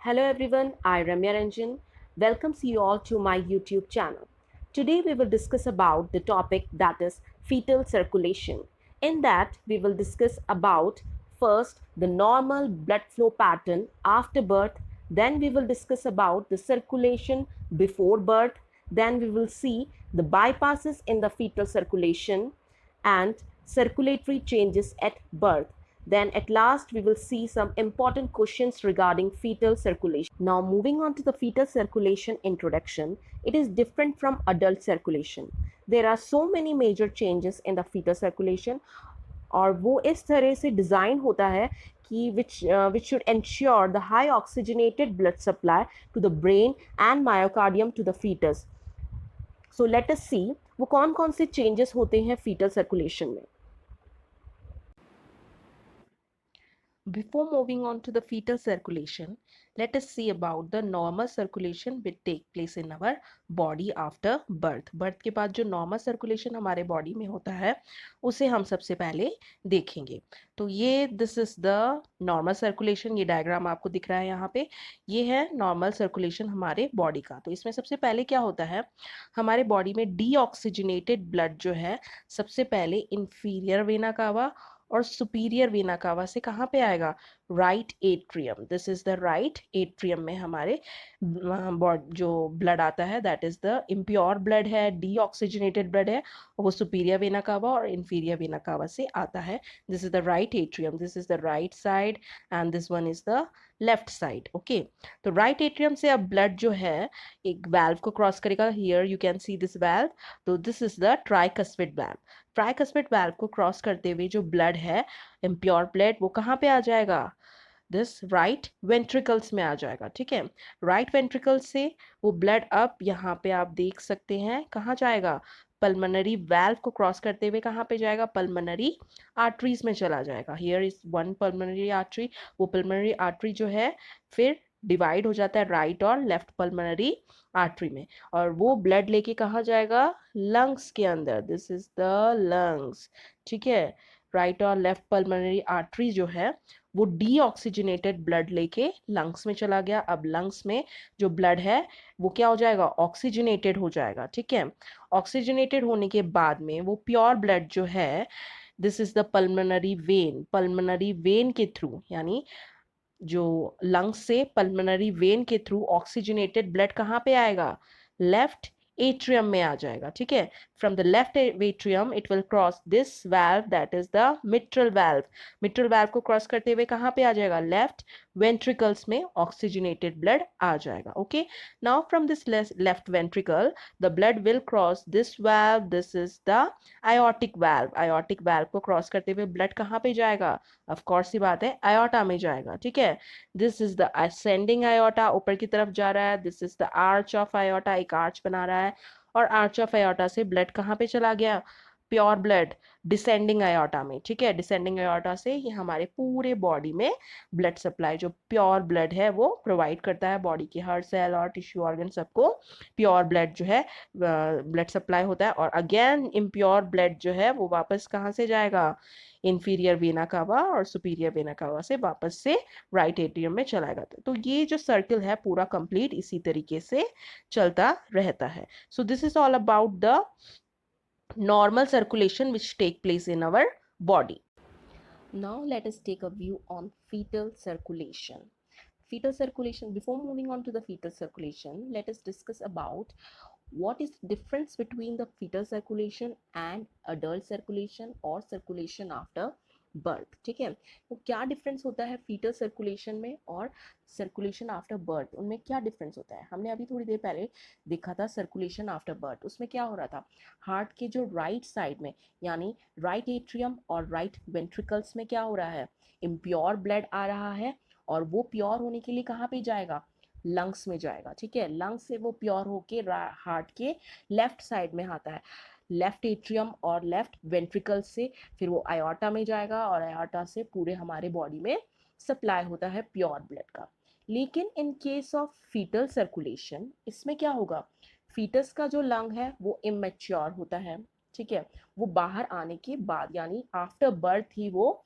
Hello everyone, I Ramya Ranjan welcomes you all to my YouTube channel. Today we will discuss about the topic that is fetal circulation. In that we will discuss about first the normal blood flow pattern after birth, then we will discuss about the circulation before birth, then we will see the bypasses in the fetal circulation and circulatory changes at birth. Then at last we will see some important questions regarding fetal circulation. Now moving on to the fetal circulation introduction, it is different from adult circulation. There are so many major changes in the fetal circulation और वो इस तरह से design होता है कि which should ensure the high oxygenated blood supply to the brain and myocardium to the fetus. So let us see वो कौन कौन से changes होते हैं fetal circulation में. Before moving on to the fetal circulation, let us see about the normal circulation which take place in our body after birth. Birth के बाद जो normal circulation हमारे body में होता है उसे हम सबसे पहले देखेंगे. तो ये this is the normal circulation. ये diagram आपको दिख रहा है यहाँ पे. ये है normal circulation हमारे body का. तो इसमें सबसे पहले क्या होता है, हमारे body में deoxygenated blood जो है सबसे पहले inferior vena cava और सुपीरियर वेना कावा से कहाँ पे आएगा, right atrium. This is the right atrium में हमारे जो ब्लड आता है that is the impure blood है, डीऑक्सीजनेटेड ब्लड है, वो सुपीरियर वेना कावा और इंफीरियर वेना कावा से आता है. This is the right atrium, this is the right side and this one is the left side. Okay, तो राइट एट्रियम से अब ब्लड जो है एक वाल्व को क्रॉस करेगा. Here you can see this valve. तो this is the tricuspid valve. Tricuspid valve को क्रॉस करते हुए जो ब्लड है इम्प्योर ब्लड वो कहाँ पे आ जाएगा, दिस राइट वेंट्रिकल्स में आ जाएगा. ठीक है, राइट वेंट्रिकल से वो ब्लड अब यहाँ पे आप देख सकते हैं कहाँ जाएगा, पल्मोनरी वाल्व को क्रॉस करते हुए कहाँ पे जाएगा, पल्मोनरी आर्टरीज में चला जाएगा. Here is one pulmonary artery. वो पल्मोनरी आर्टरी जो है फिर डिवाइड हो जाता है राइट और लेफ्ट पल्मोनरी आर्टरी में, और वो ब्लड लेके कहाँ जाएगा, लंग्स के अंदर. This is the lungs. ठीक है, राइट और लेफ्ट पल्मोनरी आर्टरी जो है वो डीऑक्सीजनेटेड ब्लड लेके लंग्स में चला गया. अब लंग्स में जो ब्लड है वो क्या हो जाएगा, ऑक्सीजनेटेड हो जाएगा. ठीक है, ऑक्सीजनेटेड होने के बाद में वो प्योर ब्लड जो है, this is the pulmonary vein. Pulmonary vein के थ्रू, यानी जो लंग्स से पल्मोनरी वेन के थ्रू ऑक्सीजनेटेड ब्लड कहाँ पे आएगा, लेफ्ट एट्रियम में आ जाएगा. ठीक है, from the left atrium it will cross this valve that is the mitral valve. Mitral valve को क्रॉस करते हुए कहाँ पे आ जाएगा, लेफ्ट वेंट्रिकल्स में ऑक्सीजनेटेड ब्लड आ जाएगा. Okay, now from this left ventricle the blood will cross this valve. This is the aortic valve. Aortic valve को cross करते हुए ब्लड कहाँ पे जाएगा, ऑफ कोर्स सी बात है, आयोटा में जाएगा. ठीक है, this is the ascending iota, ऊपर की तरफ जा रहा है. This is the arch of iota, एक आर्च बना रहा है, और आर्च ऑफ आयोटा से ब्लड कहाँ पे चला गया, प्योर ब्लड डिसेंडिंग आयोटा में. ठीक है, डिसेंडिंग आयोटा से ये हमारे पूरे बॉडी में ब्लड सप्लाई, जो प्योर ब्लड है वो प्रोवाइड करता है बॉडी के हर सेल और टिश्यू ऑर्गन सबको प्योर ब्लड जो है ब्लड सप्लाई होता है. और अगेन इम्प्योर ब्लड जो है वो वापस कहाँ से जाएगा, इंफीरियर वेना कावा और सुपीरियर वेना कावा से वापस से राइट एट्रियम में चला जाता है. तो ये जो सर्कल है पूरा कंप्लीट इसी तरीके से चलता रहता है. So this is all about the normal circulation which take place in our body. Now let us take a view on fetal circulation. Fetal circulation, before moving on to the fetal circulation, let us discuss about what is the difference between the fetal circulation and adult circulation or circulation after birth. ठीक है, तो क्या difference होता है fetal circulation में और circulation after birth, उनमें क्या डिफरेंस होता है. हमने अभी थोड़ी देर पहले देखा था सर्कुलेशन आफ्टर बर्थ. उसमें क्या हो रहा था, हार्ट के जो राइट साइड में यानी राइट एट्रियम और राइट वेंट्रिकल्स में क्या हो रहा है, इम्प्योर ब्लड आ रहा है, और वो प्योर होने के लिए कहाँ पे जाएगा, लंग्स में जाएगा. ठीक है, लंग्स से वो प्योर होके हार्ट के लेफ्ट साइड में आता है, लेफ्ट एट्रियम और लेफ्ट वेंट्रिकल से फिर वो आयोटा में जाएगा, और आयोटा से पूरे हमारे बॉडी में सप्लाई होता है प्योर ब्लड का. लेकिन in case of fetal circulation इसमें क्या होगा, फीटस का जो लंग है वो इमेच्योर होता है. ठीक है, वो बाहर आने के बाद यानी आफ्टर बर्थ ही वो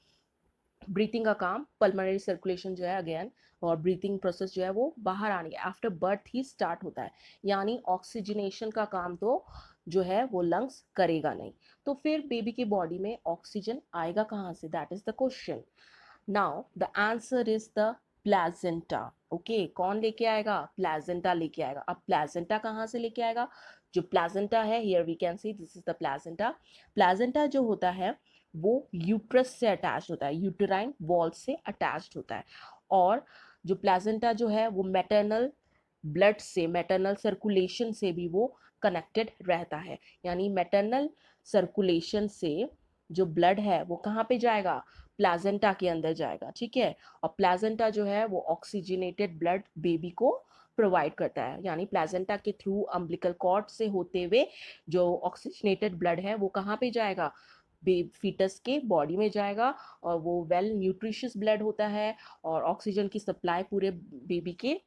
ब्रीथिंग का काम, पल्मोनरी सर्कुलेशन जो है अगेन, और ब्रीथिंग प्रोसेस जो है वो बाहर आने आफ्टर बर्थ ही स्टार्ट होता है, यानी ऑक्सीजनेशन का काम तो जो है वो लंग्स करेगा नहीं। तो फिर बेबी की बॉडी में ऑक्सीजन आएगा कहाँ से, that is the question. Now the answer is the placenta. Okay, कौन लेके आएगा, प्लाजेंटा लेके आएगा। अब प्लाजेंटा कहाँ से लेके आएगा, जो प्लाजेंटा है, here we can see this is the placenta. Placenta जो होता है वो यूट्रस से अटैच होता है, यूटेराइन वॉल से अटैच्ड होता है। और जो प्लाजेंटा जो है वो मैटरनल ब्लड से, मैटरनल सर्कुलेशन से भी वो कनेक्टेड रहता है, यानी मैटरनल सर्कुलेशन से जो ब्लड है वो कहाँ पे जाएगा, प्लाजेंटा के अंदर जाएगा, ठीक है। और प्लाजेंटा जो है वो ऑक्सीजनेटेड ब्लड बेबी को प्रोवाइड करता है, यानी प्लाजेंटा के थ्रू अम्बिलिकल कॉर्ड से होते हुए जो ऑक्सीजनेटेड ब्लड है वो कहाँ पे जाएगा, फीटस के बॉडी में जाएगा, और वो वेल न्यूट्रिशियस ब्लड होता है, और ऑक्सीजन की सप्लाई पूरे बेबी के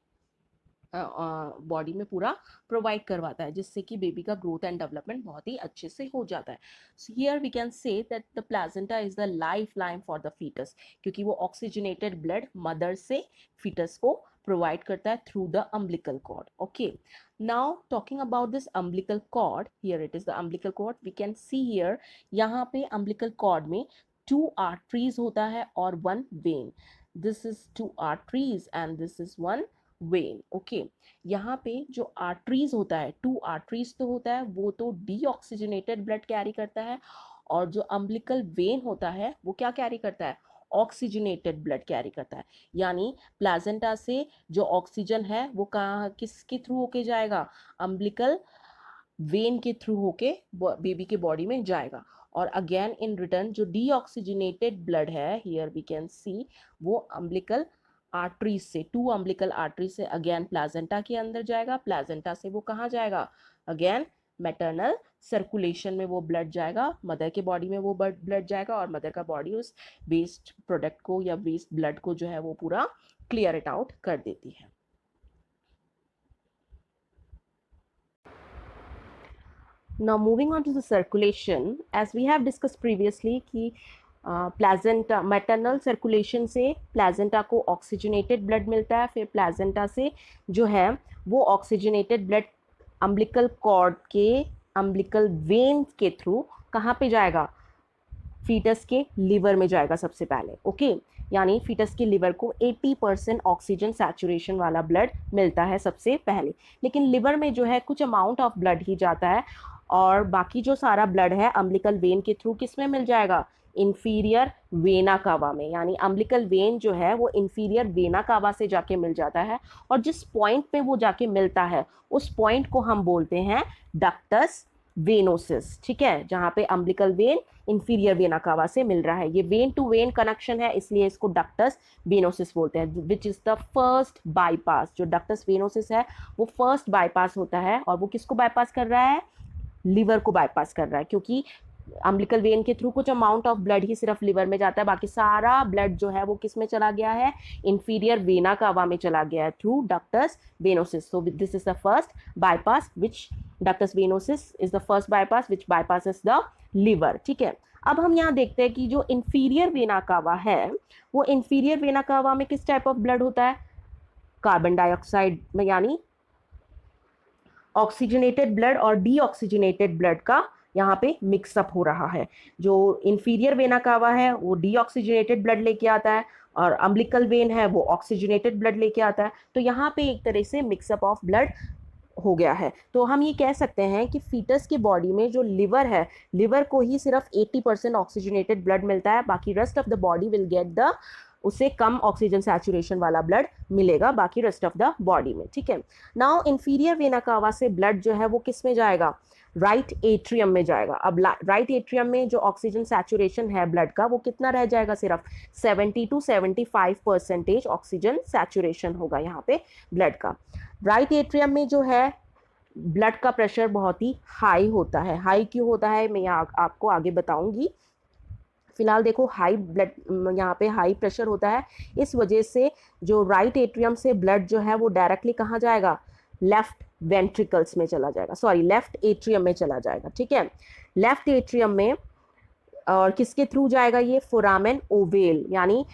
बॉडी में पूरा प्रोवाइड करवाता है, जिससे कि बेबी का ग्रोथ एंड डेवलपमेंट बहुत ही अच्छे से हो जाता है। So here we can say that the placenta is the life line for the fetus, क्योंकि वो ऑक्सीजनेटेड ब्लड मदर से फीटस को प्रोवाइड करता है through the umbilical cord. Okay, now talking about this umbilical cord, here it is the umbilical cord, we can see here, यहाँ पे umbilical cord में 2 arteries होता है और 1 when. This is 2 arteries and this is 1 when. Okay, यहाँ पे जो arteries होता है, 2 आर्टरीज तो होता है, वो तो डीऑक्सीजनेटेड ब्लड कैरी करता है, और जो अम्बिलिकल वेन होता है वो क्या कैरी करता है, ऑक्सीजनेटेड ब्लड कैरी करता है। यानी प्लाजेंटा से जो ऑक्सीजन है वो कहाँ, किसके थ्रू होके जाएगा, अम्बिलिकल वेन के थ्रू होके बेबी के बॉडी में जाएगा। और अगेन इन रिटर्न जो डीऑक्सीजनेटेड ब्लड है, हियर वी कैन सी, वो अम्बिलिकल आर्टरी से, 2 अम्बिलिकल आर्टरी से अगेन प्लाजेंटा के अंदर जाएगा, प्लाजेंटा से वो कहाँ जाएगा, अगेन मैटरनल सर्कुलेशन में वो ब्लड जाएगा, मदर के बॉडी में वो ब्लड जाएगा, और मदर का बॉडी उस वेस्ट प्रोडक्ट को या वेस्ट ब्लड को जो है वो पूरा क्लियर इट आउट कर देती है। Now moving on to the circulation, as we have discussed previously कि प्लाजेंटा, मैटरनल सर्कुलेशन से प्लाजेंटा को ऑक्सीजनेटेड ब्लड मिलता है, फिर प्लाजेंटा से जो है वो ऑक्सीजनेटेड ब्लड अम्बिलिकल कॉर्ड के, अम्बिलिकल वेन के थ्रू कहाँ पे जाएगा, फीटस के लिवर में जाएगा सबसे पहले। ओके, यानी फीटस के लिवर को 80% ऑक्सीजन सैचुरेशन वाला ब्लड मिलता है सबसे पहले। लेकिन लिवर में जो है कुछ अमाउंट ऑफ ब्लड ही जाता है, और बाकी जो सारा ब्लड है अम्बिलिकल वेन के थ्रू किस में मिल जाएगा, इंफीरियर वेना कावा में। यानी अम्बिलिकल वेन जो है वो इंफीरियर वेना कावा से जाके मिल जाता है, और जिस पॉइंट पे वो जाके मिलता है उस पॉइंट को हम बोलते हैं डक्टस वेनोसिस, ठीक है, जहाँ पे अम्बिलिकल वेन इंफीरियर वेना कावा से मिल रहा है। ये वेन टू वेन कनेक्शन है, इसलिए इसको डक्टस वेनोसिस बोलते हैं, विच इज द फर्स्ट बाईपास। जो डक्टस वेनोसिस है वो फर्स्ट बाईपास होता है, और वो किसको बाईपास कर रहा है, लिवर को बाईपास कर रहा है, क्योंकि अम्बिलिकल वेन के थ्रू कुछ अमाउंट ऑफ ब्लड ही सिर्फ लिवर में जाता है, बाकी सारा ब्लड जो है वो किस में चला गया है, इंफीरियर वेना कावा में चला गया है through ductus venosus. So this is the first bypass which, ductus venosus is the first bypass which bypasses the liver, ठीक है। अब हम यहाँ देखते हैं कि जो इंफीरियर वेना कावा है, वो इंफीरियर वेना कावा में किस टाइप ऑफ ब्लड होता है, कार्बन डाइऑक्साइड में, यानी ऑक्सीजनेटेड ब्लड और डीऑक्सीजनेटेड ब्लड का यहाँ पे मिक्सअप हो रहा है। जो इंफीरियर वेना कावा है वो डीऑक्सीजनेटेड ब्लड लेके आता है, और अम्बिलिकल वेन है वो ऑक्सीजनेटेड ब्लड लेके आता है। तो यहाँ पे एक तरह से मिक्सअप ऑफ ब्लड हो गया है। तो हम ये कह सकते हैं कि फीटस की बॉडी में जो लिवर है, लिवर को ही सिर्फ 80% ऑक्सीजनेटेड ब्लड मिलता है, बाकी rest of the body will get the, उससे कम ऑक्सीजन सैचुरेशन वाला ब्लड मिलेगा बाकी रेस्ट ऑफ द बॉडी में, ठीक है। नाउ इंफीरियर वेना कावा से ब्लड जो है वो किस में जाएगा, राइट एट्रियम में जाएगा। अब राइट एट्रियम में जो ऑक्सीजन सैचुरेशन है ब्लड का वो कितना रह जाएगा, सिर्फ 70 to 75% ऑक्सीजन सैचुरेशन होगा यहाँ पे ब्लड का। राइट एट्रियम में जो है ब्लड का प्रेशर बहुत ही हाई होता है। हाई क्यों होता है मैं आपको आगे बताऊंगी। फिलहाल देखो, हाई ब्लड, यहाँ पे हाई प्रेशर होता है, इस वजह से जो राइट एट्रियम से ब्लड जो है वो डायरेक्टली कहाँ जाएगा, लेफ्ट वेंट्रिकल्स में चला जाएगा, सॉरी लेफ्ट एट्रियम में चला जाएगा, ठीक है। लेफ्ट एट्रियम में और किसके थ्रू जाएगा ये, फोरामेन ओवेल, यानी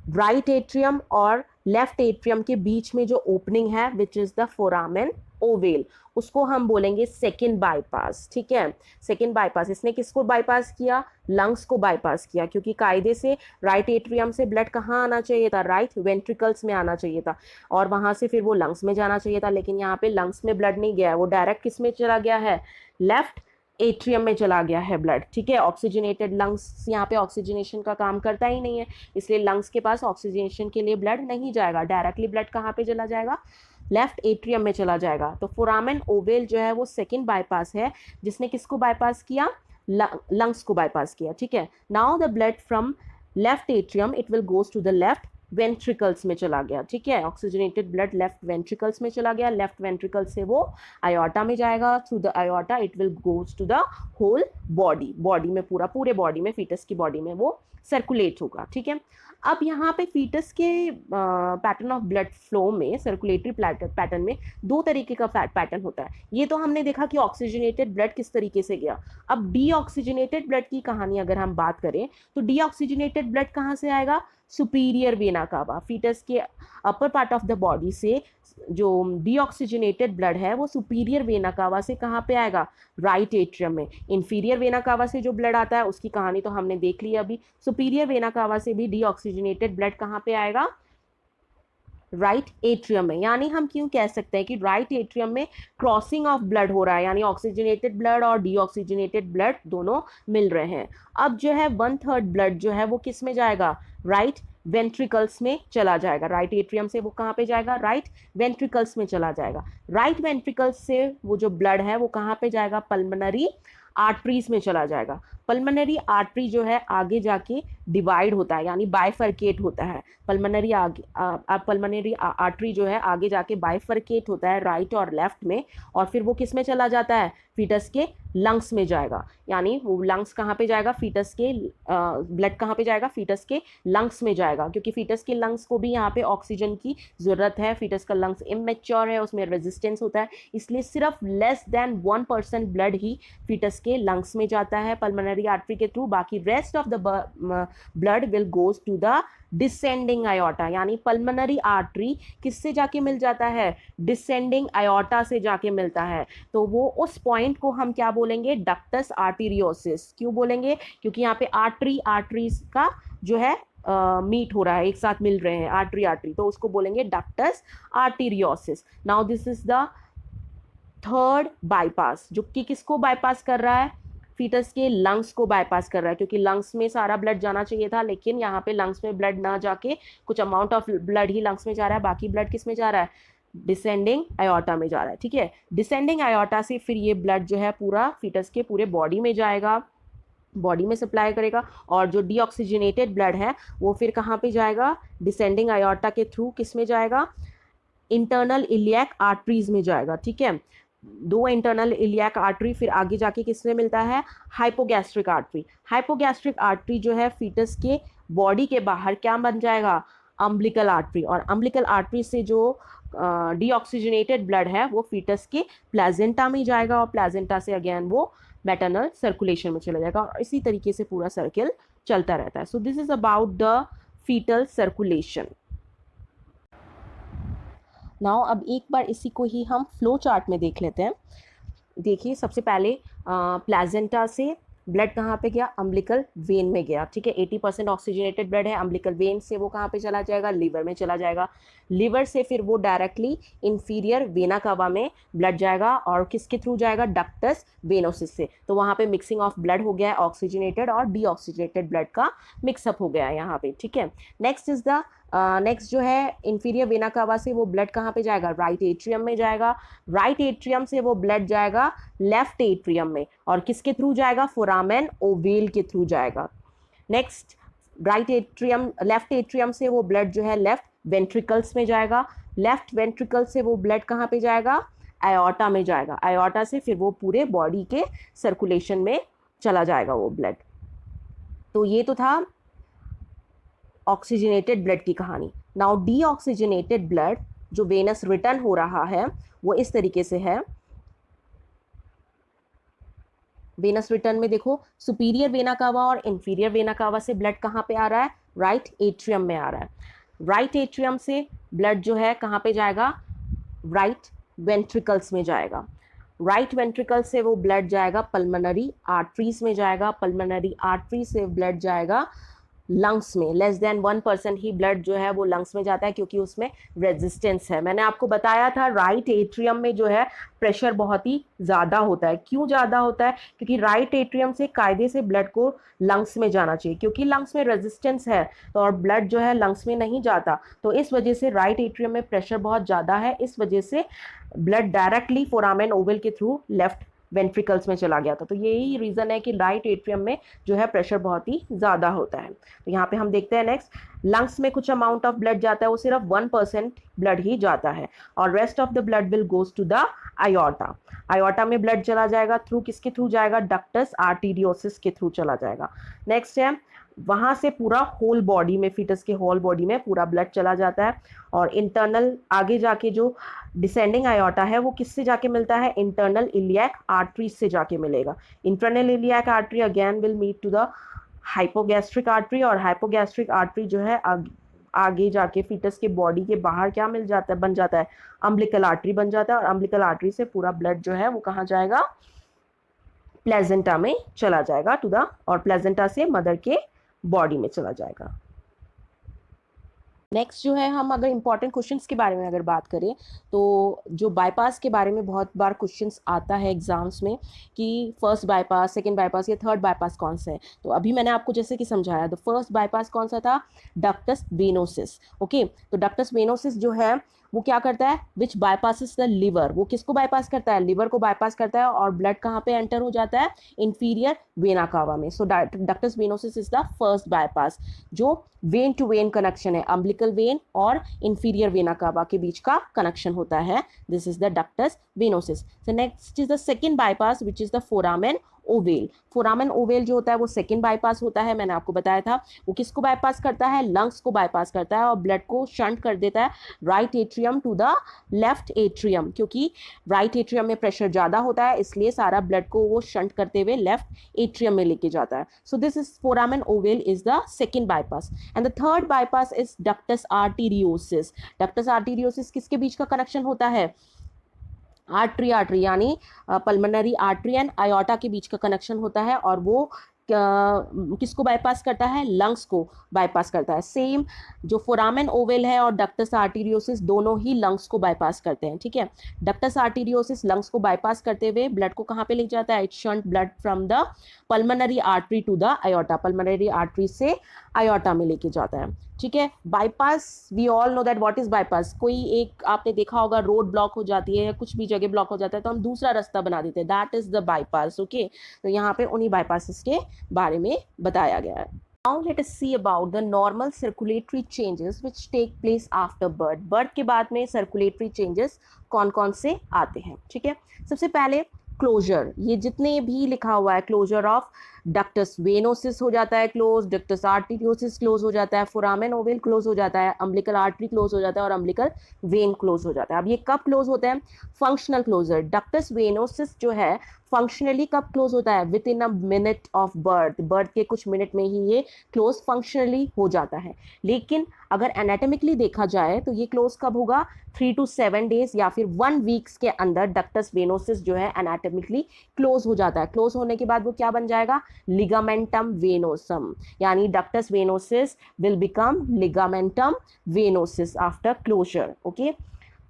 राइट एट्रियम और लेफ्ट एट्रियम के बीच में जो ओपनिंग है विच इज द फोरामेन ओवेल, उसको हम बोलेंगे सेकेंड बाईपास। ठीक है, सेकेंड बाईपास, इसने किसको बाईपास किया, लंग्स को बाईपास किया, क्योंकि कायदे से राइट एट्रियम से ब्लड कहाँ आना चाहिए था, राइट वेंट्रिकल्स में आना चाहिए था, और वहां से फिर वो लंग्स में जाना चाहिए था, लेकिन यहाँ पे लंग्स में ब्लड नहीं गया है, वो डायरेक्ट किस में चला गया है, लेफ्ट एट्रियम में चला गया है ब्लड। ठीक है, ऑक्सीजनेटेड लंग्स यहाँ पे ऑक्सीजनेशन का काम करता ही नहीं है, इसलिए लंग्स के पास ऑक्सीजनेशन के लिए ब्लड नहीं जाएगा, डायरेक्टली ब्लड कहाँ पे चला जाएगा, लेफ्ट एट्रियम में चला जाएगा। तो फोरामेन ओवेल जो है वो सेकेंड बाईपास है, जिसने किसको बाईपास किया, लंग्स को बाईपास किया। ठीक है, now the blood from left atrium it will goes to the left ventricles में चला गया। ठीक है, ऑक्सीजनेटेड ब्लड लेफ्ट वेंट्रिकल्स में चला गया, लेफ्ट वेंट्रिकल से वो आयोटा में जाएगा, through the aorta it will goes to the whole body, body में पूरे बॉडी में, फीटस की बॉडी में वो सर्कुलेट होगा। ठीक है, अब यहाँ पे फीटस के पैटर्न ऑफ ब्लड फ्लो में, सर्कुलेटरी पैटर्न में दो तरीके का पैटर्न होता है। ये तो हमने देखा कि ऑक्सीजनेटेड ब्लड किस तरीके से गया। अब डीऑक्सीजनेटेड ब्लड की कहानी अगर हम बात करें तो डीऑक्सीजनेटेड ब्लड कहाँ से आएगा, सुपीरियर वेना कावा, फीटस के upper part of the body से जो डीऑक्सीजनेटेड ब्लड है वो सुपीरियर वेना कावा से कहाँ पे आएगा, राइट एट्रियम में। इंफीरियर वेना कावा से जो ब्लड आता है उसकी कहानी तो हमने देख ली अभी, सुपीरियर वेना कावा से भी डीऑक्सीजनेटेड ब्लड कहाँ पे आएगा, राइट एट्रियम में। यानी हम क्यों कह सकते हैं कि राइट एट्रियम में क्रॉसिंग ऑफ ब्लड हो रहा है, यानी ऑक्सीजनेटेड ब्लड और डीऑक्सीजनेटेड ब्लड दोनों मिल रहे हैं। अब जो है 1/3 ब्लड जो है वो किस में जाएगा, राइट वेंट्रिकल्स में चला जाएगा, राइट एट्रियम से वो कहाँ पे जाएगा, राइट वेंट्रिकल्स में चला जाएगा। राइट वेंट्रिकल्स से वो जो ब्लड है वो कहाँ पे जाएगा, पल्मोनरी आर्टरीज में चला जाएगा। पल्मोनरी आर्टरी जो है आगे जाके डिवाइड होता है, यानी बाइफरकेट होता है। पल्मोनरी आर्टरी जो है आगे जाके बाइफरकेट होता है राइट और लेफ्ट में, और फिर वो किस में चला जाता है, फीटस के लंग्स में जाएगा। यानी वो लंग्स कहाँ पे जाएगा, फीटस के ब्लड कहाँ पे जाएगा, फीटस के लंग्स में जाएगा, क्योंकि फीटस के लंग्स को भी यहाँ पे ऑक्सीजन की ज़रूरत है। फीटस का लंग्स इमेच्योर है, उसमें रेजिस्टेंस होता है, इसलिए सिर्फ लेस देन 1% ब्लड ही फीटस के लंग्स में जाता है पल्मोनरी आर्टरी के थ्रू। बाकी rest of the blood will goes to the descending aorta, यानी पल्मोनरी आर्टरी किससे जाके मिल जाता है, डिसेंडिंग आयोटा से जाके मिलता है। तो वो उस पॉइंट को हम क्या बोलेंगे, डक्टस आर्टीरियोसिस। क्यों बोलेंगे, क्योंकि यहाँ पे आर्टरीज का जो है मीट हो रहा है, एक साथ मिल रहे हैं आर्टरी, तो उसको बोलेंगे ductus arteriosus. Now this is the third bypass, जो कि किसको बाईपास कर रहा है, फीटस के लंग्स को बाईपास कर रहा है, क्योंकि लंग्स में सारा ब्लड जाना चाहिए था, लेकिन यहाँ पे लंग्स में ब्लड ना जाके कुछ amount of blood he lungs में जा रहा है, बाकी ब्लड किस में जा रहा है, डिसेंडिंग आयोटा में जा रहा है। ठीक है, डिसेंडिंग आयोटा से फिर ये ब्लड जो है पूरा फीटस के पूरे बॉडी में जाएगा, बॉडी में सप्लाई करेगा, और जो डीऑक्सीजनेटेड ब्लड है वो फिर कहाँ पे जाएगा, डिसेंडिंग आयोटा के थ्रू किस में जाएगा, इंटरनल इलियक आर्टरीज में जाएगा। ठीक है, दो इंटरनल इलियक आर्टरी, फिर आगे जाके किसमें मिलता है, हाइपोगैस्ट्रिक आर्टरी। हाइपोगैस्ट्रिक आर्टरी जो है फीटस के बॉडी के बाहर क्या बन जाएगा, अम्बिलिकल आर्टरी, और अम्बिलिकल आर्टरी से जो डीऑक्सीजनेटेड ब्लड है वो फीटस के प्लेजेंटा में जाएगा, और प्लेजेंटा से अगेन वो मैटरनल सर्कुलेशन में चला जाएगा, और इसी तरीके से पूरा सर्किल चलता रहता है। So this is about the fetal circulation. Now अब एक बार इसी को ही हम फ्लो चार्ट में देख लेते हैं। देखिए, सबसे पहले प्लेजेंटा से ब्लड कहाँ पे गया, अम्बिलिकल वेन में गया। ठीक है, 80% ऑक्सीजनेटेड ब्लड है, अम्बिलिकल वेन से वो कहाँ पे चला जाएगा, लीवर में चला जाएगा। लीवर से फिर वो डायरेक्टली इंफीरियर वेना कावा में ब्लड जाएगा, और किसके थ्रू जाएगा, डक्टस वेनोसिस से। तो वहाँ पे मिक्सिंग ऑफ ब्लड हो गया है, ऑक्सीजनेटेड और डीऑक्सीजनेटेड ब्लड का मिक्सअप हो गया है यहाँ पे। ठीक है, नेक्स्ट जो है इंफीरियर वेना कावा से वो ब्लड कहाँ पे जाएगा, राइट एट्रियम में जाएगा। राइट एट्रियम से वो ब्लड जाएगा लेफ्ट एट्रियम में, और किसके थ्रू जाएगा, फोरामेन ओवेल के थ्रू जाएगा। नेक्स्ट लेफ्ट एट्रियम से वो ब्लड जो है लेफ्ट वेंट्रिकल्स में जाएगा। लेफ्ट वेंट्रिकल से वो ब्लड कहाँ पे जाएगा, आयोटा में जाएगा। आयोटा से फिर वो पूरे बॉडी के सर्कुलेशन में चला जाएगा वो ब्लड। तो ये तो था ऑक्सीजनेटेड ब्लड की कहानी। नाउ डीऑक्सीजनेटेड ब्लड जो वेनस रिटर्न हो रहा है वो इस तरीके से है। वेनस रिटर्न में देखो सुपीरियर वेना कावा और इंफीरियर वेना कावा से ब्लड कहाँ पे आ रहा है, राइट एट्रियम में आ रहा है। राइट एट्रियम से ब्लड जो है कहाँ पे जाएगा, राइट वेंट्रिकल्स में जाएगा। राइट वेंट्रिकल से वो ब्लड जाएगा पल्मोनरी आर्टरीज में जाएगा, पल्मोनरी आर्टरी से ब्लड जाएगा लंग्स में। लेस देन 1% ही ब्लड जो है वो लंग्स में जाता है क्योंकि उसमें रेजिस्टेंस है। मैंने आपको बताया था राइट एट्रियम में जो है प्रेशर बहुत ही ज़्यादा होता है। क्यों ज़्यादा होता है, क्योंकि राइट एट्रियम से कायदे से ब्लड को लंग्स में जाना चाहिए, क्योंकि लंग्स में रेजिस्टेंस है तो और ब्लड जो है लंग्स में नहीं जाता, तो इस वजह से राइट एट्रियम में प्रेशर बहुत ज़्यादा है। इस वजह से ब्लड डायरेक्टली फोरामेन ओवल के थ्रू लेफ्ट वेंट्रिकल्स में चला गया था। तो यही रीज़न है कि राइट एट्रियम में जो है प्रेशर बहुत ही ज़्यादा होता है। तो यहाँ पे हम देखते हैं नेक्स्ट, लंग्स में कुछ अमाउंट ऑफ ब्लड जाता है, वो सिर्फ 1% ब्लड ही जाता है और rest of the blood will goes to the aorta. Aorta में ब्लड चला जाएगा, थ्रू किसके थ्रू जाएगा, डक्टस आर्टीरियोसिस के थ्रू चला जाएगा। नेक्स्ट है, वहाँ से पूरा होल बॉडी में, फीटस के होल बॉडी में पूरा ब्लड चला जाता है और इंटरनल आगे जाके जो डिसेंडिंग आयोटा है वो किससे जाके मिलता है, इंटरनल इलियक आर्टरी से जाके मिलेगा। Internal iliac artery again will meet to the hypogastric artery और हाइपोगैस्ट्रिक आर्टरी जो है आगे जाके फीटस के बॉडी के बाहर क्या मिल जाता है, बन जाता है अम्बिलिकल आर्टरी बन जाता है और अम्बिलिकल आर्टरी से पूरा ब्लड जो है वो कहाँ जाएगा, प्लेजेंटा में चला जाएगा टू द, और प्लेजेंटा से मदर के बॉडी में चला जाएगा। नेक्स्ट जो है, हम अगर इंपॉर्टेंट क्वेश्चंस के बारे में अगर बात करें तो जो बाईपास के बारे में बहुत बार क्वेश्चंस आता है एग्जाम्स में कि फर्स्ट बाईपास, सेकंड बाईपास या थर्ड बाईपास कौन सा है। तो अभी मैंने आपको जैसे कि समझाया, तो फर्स्ट बाईपास कौन सा था, डक्टस वेनोसिस। ओके, तो डक्टस वेनोसिस जो है वो क्या करता है, विच बाईपासिस द लिवर, वो किसको बाईपास करता है, लिवर को बाईपास करता है और ब्लड कहाँ पे एंटर हो जाता है, इंफीरियर वेना कावा में। So ductus venosus is the first bypass जो वेन टू वेन कनेक्शन है, अम्बिलिकल वेन और इंफीरियर वेना कावा के बीच का कनेक्शन होता है। This is the ductus venosus. So next is the second bypass which is the foramen ovale. Foramen ovale जो होता है वो सेकंड बाईपास होता है, मैंने आपको बताया था। वो किसको बाईपास करता है, लंग्स को बाईपास करता है और ब्लड को शंट कर देता है right atrium to the left atrium, क्योंकि राइट एट्रियम में प्रेशर ज़्यादा होता है इसलिए सारा ब्लड को वो शंट करते हुए लेफ्ट एट्रियम में लेके जाता है। So this is foramen ovale is the second bypass and the third bypass is ductus arteriosus. Ductus arteriosus किसके बीच का कनेक्शन होता है, आर्टरी यानी पल्मोनरी आर्टरी एंड आयोटा के बीच का कनेक्शन होता है और वो किसको बाईपास करता है, लंग्स को बाईपास करता है। सेम जो फोरामेन ओवेल है और डक्टस आर्टीरियोसिस दोनों ही लंग्स को बाईपास करते हैं, ठीक है। डक्टस आर्टीरियोसिस लंग्स को बाईपास करते हुए ब्लड को कहाँ पे ले जाता है, it shunt blood from the pulmonary artery to the aorta, pulmonary artery से आयोटा में लेके जाता है, ठीक है। Bypass we all know that what is bypass. कोई एक आपने देखा होगा रोड ब्लॉक हो जाती है या कुछ भी जगह ब्लॉक हो जाता है तो हम दूसरा रास्ता बना देते हैं, that is the bypass. Okay, तो यहाँ पे उन्हीं बाईपासेस के बारे में बताया गया है। Now let us see about the normal circulatory changes which take place after birth. birth के बाद में circulatory changes कौन कौन से आते हैं, ठीक है। सबसे पहले क्लोजर, ये जितने भी लिखा हुआ है, क्लोजर ऑफ डक्टस वेनोसिस हो जाता है क्लोज, डक्टस आर्टीरियोसिस क्लोज हो जाता है, फोरामेन ओवेल क्लोज हो जाता है, अम्बिलिकल आर्टरी क्लोज हो जाता है और अम्बिलिकल वेन क्लोज हो जाता है। अब ये कब क्लोज होते हैं, फंक्शनल क्लोजर। डक्टस वेनोसिस जो है फंक्शनली कब क्लोज होता है, with in a minute of birth, birth के कुछ मिनट में ही ये क्लोज फंक्शनली हो जाता है। लेकिन अगर एनाटॉमिकली देखा जाए तो ये क्लोज कब होगा, 3 to 7 days या फिर 1 वीक्स के अंदर डक्टस वेनोसिस जो है एनाटॉमिकली क्लोज हो जाता है। क्लोज होने के बाद वो क्या बन जाएगा, लिगामेंटम वेनोसम, यानी ductus venosus will become ligamentum venosus after closure. Okay,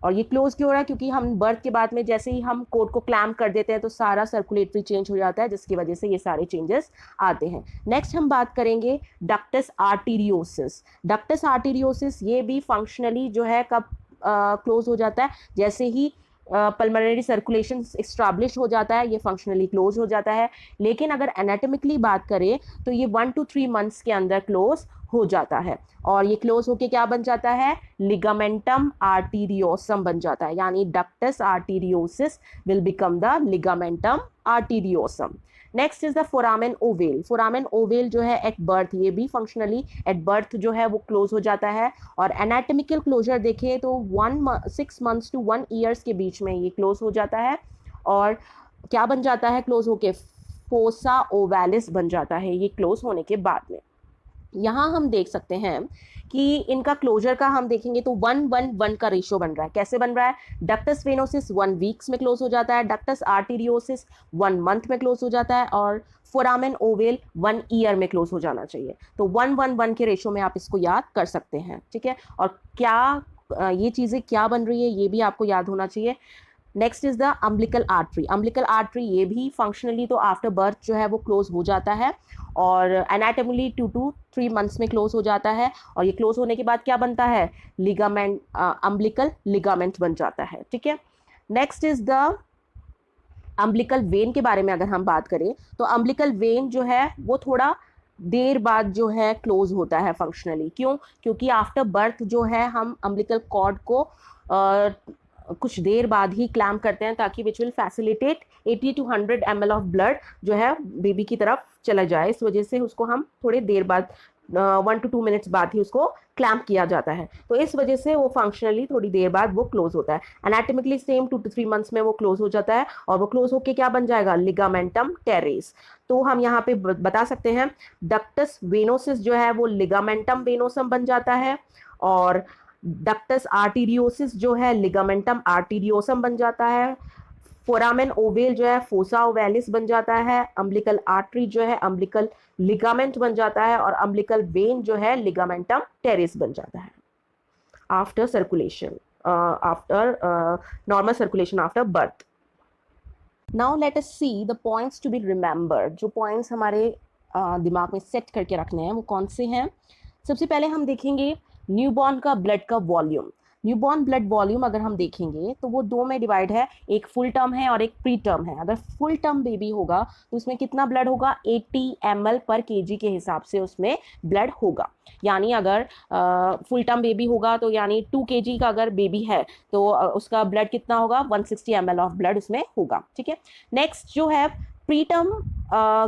और ये क्लोज क्यों हो रहा है, क्योंकि हम बर्थ के बाद में जैसे ही हम कोट को क्लैम्प कर देते हैं तो सारा सर्कुलेटरी चेंज हो जाता है, जिसकी वजह से ये सारे चेंजेस आते हैं। नेक्स्ट हम बात करेंगे डक्टस आर्टीरियोसिस। डक्टस आर्टीरियोसिस ये भी फंक्शनली जो है कब क्लोज हो जाता है, जैसे ही पल्मोनरी सर्कुलेशन एस्टैब्लिश हो जाता है ये फंक्शनली क्लोज हो जाता है। लेकिन अगर एनाटॉमिकली बात करें तो ये 1 to 3 months के अंदर क्लोज हो जाता है और ये क्लोज होके क्या बन जाता है, लिगामेंटम आर्टीरियोसम बन जाता है, यानी ductus arteriosus will become the ligamentum arteriosum. Next is the foramen ovale. Foramen ovale जो है एट बर्थ, ये भी फंक्शनली एट बर्थ जो है वो क्लोज हो जाता है और एनाटॉमिकल क्लोजर देखें तो 6 months to 1 year के बीच में ये क्लोज हो जाता है और क्या बन जाता है क्लोज होके, फोसा ओवैलिस बन जाता है ये क्लोज होने के बाद में। यहाँ हम देख सकते हैं कि इनका क्लोजर का हम देखेंगे तो 1:1:1 का रेशियो बन रहा है। कैसे बन रहा है? डक्टस वेनोसिस 1 वीक्स में क्लोज हो जाता है, डक्टस आर्टेरियोसिस 1 मंथ में क्लोज हो जाता है, और फोरामेन ओवेल 1 ईयर में क्लोज हो जाना चाहिए। तो 1:1:1 के रेशियो में आप इसको याद कर सकते हैं, ठीक है। और क्या ये चीज़ें क्या बन रही है ये भी आपको याद होना चाहिए। Next is the umbilical artery. Umbilical artery ये भी फंक्शनली तो आफ्टर बर्थ जो है वो क्लोज हो जाता है, और एनाटोमिकली 2 to 3 मंथ्स में क्लोज हो जाता है। और ये क्लोज होने के बाद क्या बनता है? लिगामेंट, अम्बिलिकल लिगामेंट बन जाता है, ठीक है। Next is the umbilical when के बारे में अगर हम बात करें तो अम्बिलिकल वेन जो है वो थोड़ा देर बाद जो है क्लोज होता है फंक्शनली। क्यों? क्योंकि आफ्टर बर्थ जो है हम अम्बिलिकल कॉर्ड को कुछ देर बाद ही क्लैम्प करते हैं, ताकि which will facilitate 80 to 100 ml of blood जो है बेबी की तरफ चला जाए। इस वजह से उसको हम थोड़े देर बाद 1 to 2 मिनट्स बाद ही उसको क्लैम्प किया जाता है। तो इस वजह से वो फंक्शनली थोड़ी देर बाद वो क्लोज होता है। एनाटॉमिकली सेम 2 to 3 मंथ्स में वो क्लोज हो जाता है, और वो क्लोज होके क्या बन जाएगा? Ligamentum terrace. तो हम यहाँ पे बता सकते हैं डक्टस वेनोसिस जो है वो लिगामेंटम वेनोसम बन जाता है, और डक्टस आर्टीरियोसिस जो है लिगामेंटम आर्टीरियोसम बन जाता है, फोरामेन ओवेल जो है फोसा ओवेलिस बन जाता है, अम्बिलिकल आर्टरी जो है अम्बिलिकल लिगामेंट बन जाता है, और अम्बिलिकल वेन जो है लिगामेंटम टेरेस बन जाता है after circulation, after normal circulation after birth. Now let us see the points to be remembered. जो पॉइंट्स हमारे दिमाग में सेट करके रखने हैं वो कौन से हैं? सबसे पहले हम देखेंगे न्यूबॉर्न का ब्लड का वॉल्यूम। न्यूबॉर्न ब्लड वॉल्यूम अगर हम देखेंगे तो वो 2 में डिवाइड है, एक फुल टर्म है और एक प्री टर्म है। अगर फुल टर्म बेबी होगा तो उसमें कितना ब्लड होगा? 80 ml पर kg के हिसाब से उसमें ब्लड होगा। यानी अगर फुल टर्म बेबी होगा तो यानी 2 kg का अगर बेबी है तो उसका ब्लड कितना होगा? 160 ml ऑफ ब्लड उसमें होगा, ठीक है। नेक्स्ट जो है प्री टर्म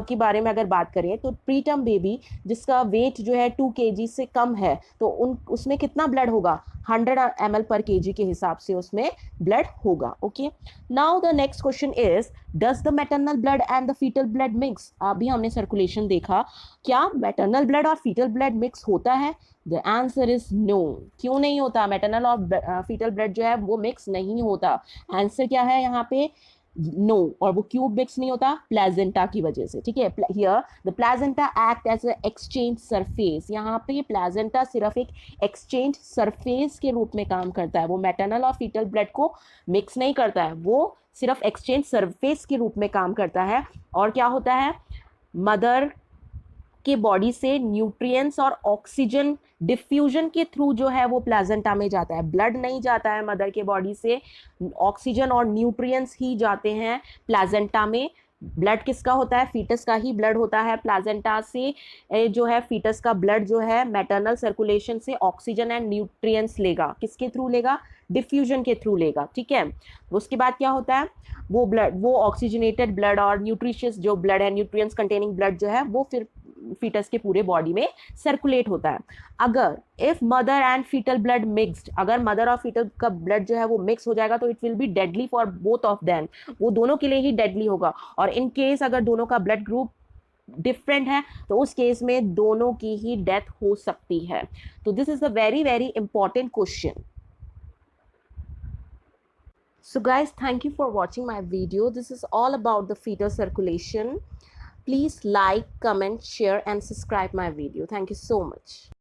के बारे में अगर बात करें तो प्री टर्म बेबी जिसका वेट जो है 2 kg से कम है तो उसमें कितना ब्लड होगा? 100 ml पर kg के हिसाब से उसमें ब्लड होगा, okay. Now the next question is does the maternal blood and the fetal blood mix? अभी हमने सर्कुलेशन देखा, क्या मैटरनल ब्लड और फीटल ब्लड मिक्स होता है? The answer is no. क्यों नहीं होता? मैटरनल और फीटल ब्लड जो है वो मिक्स नहीं होता। आंसर क्या है यहाँ पे? नो। और वो क्यों मिक्स नहीं होता? प्लेजेंटा की वजह से, ठीक है। Here the placenta act as a exchange surface. यहाँ पे प्लेजेंटा सिर्फ एक एक्सचेंज सरफेस के रूप में काम करता है, वो मैटरनल और फीटल ब्लड को मिक्स नहीं करता है, वो सिर्फ एक्सचेंज सरफेस के रूप में काम करता है। और क्या होता है? मदर के बॉडी से न्यूट्रिएंट्स और ऑक्सीजन डिफ्यूजन के थ्रू जो है वो प्लेजेंटा में जाता है। ब्लड नहीं जाता है मदर के बॉडी से, ऑक्सीजन और न्यूट्रिएंट्स ही जाते हैं प्लेजेंटा में। ब्लड किसका होता है? फीटस का ही ब्लड होता है। प्लेजेंटा से जो है फीटस का ब्लड जो है मैटरनल सर्कुलेशन से ऑक्सीजन एंड न्यूट्रिएंट्स लेगा। किसके थ्रू लेगा? डिफ्यूजन के थ्रू लेगा, ठीक है। उसके बाद क्या होता है? वो ब्लड, वो ऑक्सीजनेटेड ब्लड और न्यूट्रिशियस जो ब्लड है, न्यूट्रिएंट्स कंटेनिंग ब्लड जो है वो फिर फीटस के पूरे बॉडी में सर्कुलेट होता है। अगर if mother and fetal blood mixed, अगर मदर और फीटल का ब्लड जो है वो मिक्स हो जाएगा तो it will be deadly for both of them, वो दोनों के लिए ही डेडली होगा। और इन केस अगर दोनों का ब्लड ग्रुप डिफरेंट है तो उस केस में दोनों की ही डेथ हो सकती है। तो this is a very very important question. So guys, thank you for watching my video. This is all about the fetal circulation. Please like, comment, share and subscribe my video. Thank you so much.